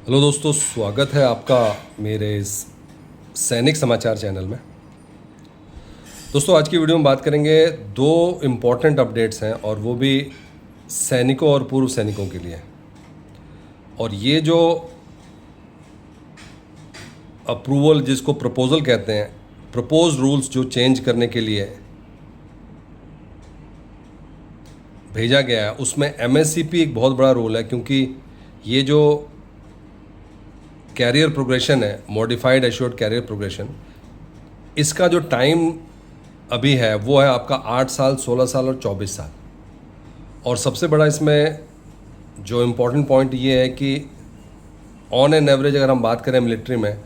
Hello दोस्तों, स्वागत है आपका मेरे इस सैनिक समाचार चैनल में। दोस्तों, आज की वीडियो में बात करेंगे दो इम्पॉर्टेंट अपडेट्स हैं और वो भी सैनिकों और पूर्व सैनिकों के लिए। और ये जो अप्रूवल, जिसको प्रपोजल कहते हैं, प्रपोज रूल्स जो चेंज करने के लिए भेजा गया है, उसमें एमएससीपी एक बहुत बड़ा रोल है। क्योंकि ये जो कैरियर प्रोग्रेशन है, मॉडिफाइड एश्योर्ड कैरियर प्रोग्रेशन, इसका जो टाइम अभी है वो है आपका 8 साल, 16 साल और 24 साल। और सबसे बड़ा इसमें जो इम्पोर्टेंट पॉइंट ये है कि ऑन एन एवरेज अगर हम बात करें मिलिट्री में,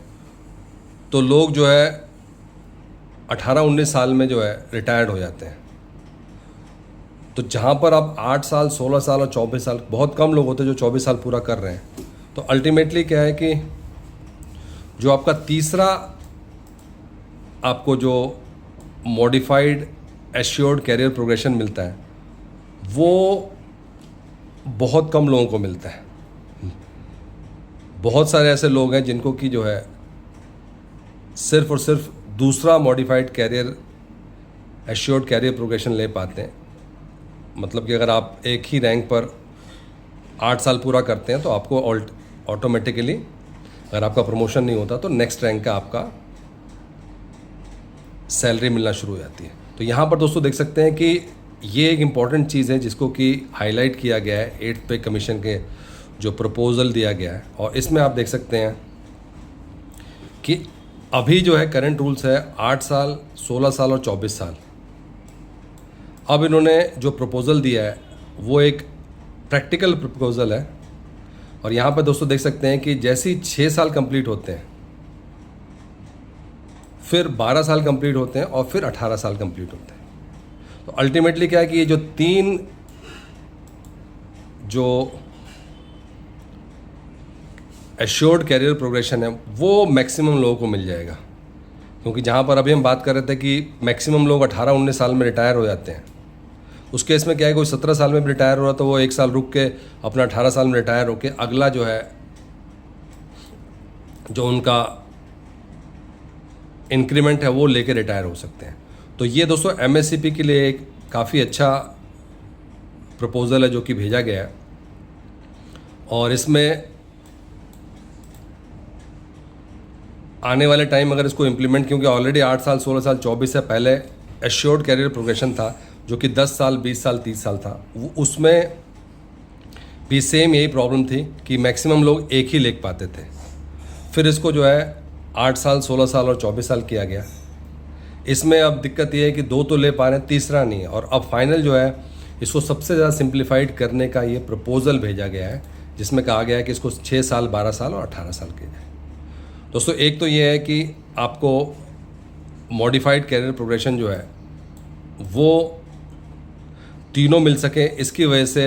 तो लोग जो है 18-19 साल में जो है रिटायर्ड हो जाते हैं। तो जहाँ पर आप 8 साल, 16 साल और 24 साल, बहुत कम लोग होते हैं जो 24 साल पूरा कर रहे हैं। तो अल्टीमेटली क्या है कि जो आपका तीसरा आपको जो मॉडिफाइड एश्योर्ड कैरियर प्रोग्रेशन मिलता है वो बहुत कम लोगों को मिलता है। बहुत सारे ऐसे लोग हैं जिनको कि जो है सिर्फ और सिर्फ दूसरा modified career assured career progression ले पाते हैं। मतलब कि अगर आप एक ही रैंक पर 8 साल पूरा करते हैं तो आपको ऑटोमेटिकली, अगर आपका प्रमोशन नहीं होता तो नेक्स्ट रैंक का आपका सैलरी मिलना शुरू हो जाती है। तो यहाँ पर दोस्तों देख सकते हैं कि ये एक इम्पॉर्टेंट चीज़ है जिसको कि हाईलाइट किया गया है 8th पे कमीशन के जो प्रपोजल दिया गया है। और इसमें आप देख सकते हैं कि अभी जो है करंट रूल्स है 8 साल, 16 साल और 24 साल। अब इन्होंने जो प्रपोजल दिया है वो एक प्रैक्टिकल प्रपोजल है। और यहाँ पर दोस्तों देख सकते हैं कि जैसे ही 6 साल कंप्लीट होते हैं, फिर 12 साल कंप्लीट होते हैं और फिर 18 साल कंप्लीट होते हैं। तो अल्टीमेटली क्या है कि ये जो तीन जो एश्योर्ड कैरियर प्रोग्रेशन है वो मैक्सिमम लोगों को मिल जाएगा। क्योंकि जहाँ पर अभी हम बात कर रहे थे कि मैक्सिमम लोग 18-19 साल में रिटायर हो जाते हैं, उस केस में क्या है, कोई 17 साल में भी रिटायर हो रहा तो वो 1 साल रुक के अपना 18 साल में रिटायर होके अगला जो है जो उनका इंक्रीमेंट है वो लेके रिटायर हो सकते हैं। तो ये दोस्तों एमएससीपी के लिए एक काफ़ी अच्छा प्रपोजल है जो कि भेजा गया है। और इसमें आने वाले टाइम अगर इसको इम्प्लीमेंट, क्योंकि ऑलरेडी 8 साल, 16 साल, 24 से पहले एश्योर्ड कैरियर प्रोग्रेशन था जो कि 10 साल, 20 साल, 30 साल था, उसमें भी सेम यही प्रॉब्लम थी कि मैक्सिमम लोग एक ही ले पाते थे। फिर इसको जो है 8 साल, 16 साल और 24 साल किया गया। इसमें अब दिक्कत ये है कि 2 तो ले पा रहे हैं, तीसरा नहीं है। और अब फाइनल जो है इसको सबसे ज़्यादा सिंप्लीफाइड करने का ये प्रपोजल भेजा गया है जिसमें कहा गया है कि इसको 6 साल, 12 साल और 18 साल किया जाए। दोस्तों, एक तो ये है कि आपको मॉडिफाइड कैरियर प्रोग्रेशन जो है वो तीनों मिल सके, इसकी वजह से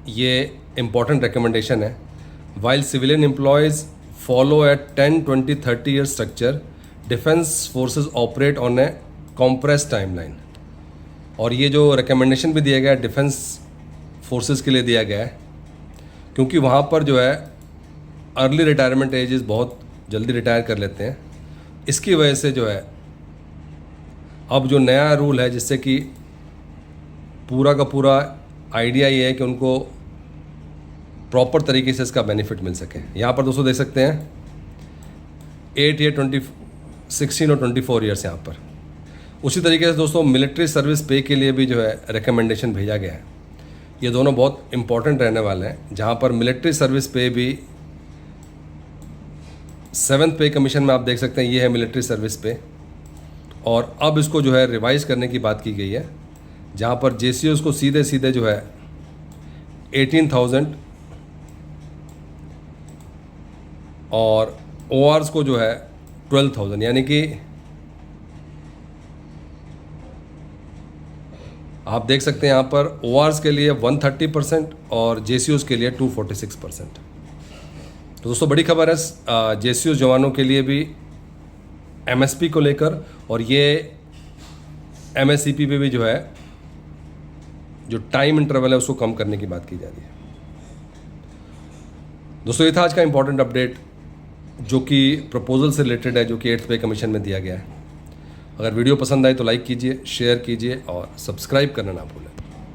ये इम्पॉर्टेंट रिकमेंडेशन है। While civilian employees follow at 10, 20, 30 year structure, defence forces operate on A compress timeline. और ये जो रिकमेंडेशन भी दिया गया है डिफेंस फोर्सेस के लिए दिया गया है, क्योंकि वहाँ पर जो है अर्ली रिटायरमेंट एजेस बहुत जल्दी रिटायर कर लेते हैं। इसकी वजह से जो है अब जो नया रूल है जिससे कि पूरा का पूरा आइडिया ये है कि उनको प्रॉपर तरीके से इसका बेनिफिट मिल सके। यहाँ पर दोस्तों देख सकते हैं 8 ईयर, 16 और 24 ईयर्स यहाँ पर। उसी तरीके से दोस्तों मिलिट्री सर्विस पे के लिए भी जो है रिकमेंडेशन भेजा गया है। ये दोनों बहुत इंपॉर्टेंट रहने वाले हैं, जहाँ पर मिलिट्री सर्विस पे भी 7th पे कमीशन में आप देख सकते हैं ये है मिलिट्री सर्विस पे। और अब इसको जो है रिवाइज करने की बात की गई है, जहाँ पर जेसीओस को सीधे सीधे जो है 18,000 और ओआर्स को जो है 12,000, यानी कि आप देख सकते हैं यहाँ पर ओआर्स के लिए 130% और जेसीओस के लिए 246%। तो दोस्तों बड़ी खबर है जेसीओस जवानों के लिए भी एमएसपी को लेकर, और ये एमएससीपी पे भी जो है जो टाइम इंटरवल है उसको कम करने की बात की जा रही है। दोस्तों ये था आज का इंपॉर्टेंट अपडेट जो कि प्रपोजल से रिलेटेड है, जो कि 8th पे कमीशन में दिया गया है। अगर वीडियो पसंद आए तो लाइक कीजिए, शेयर कीजिए और सब्सक्राइब करना ना भूलिए।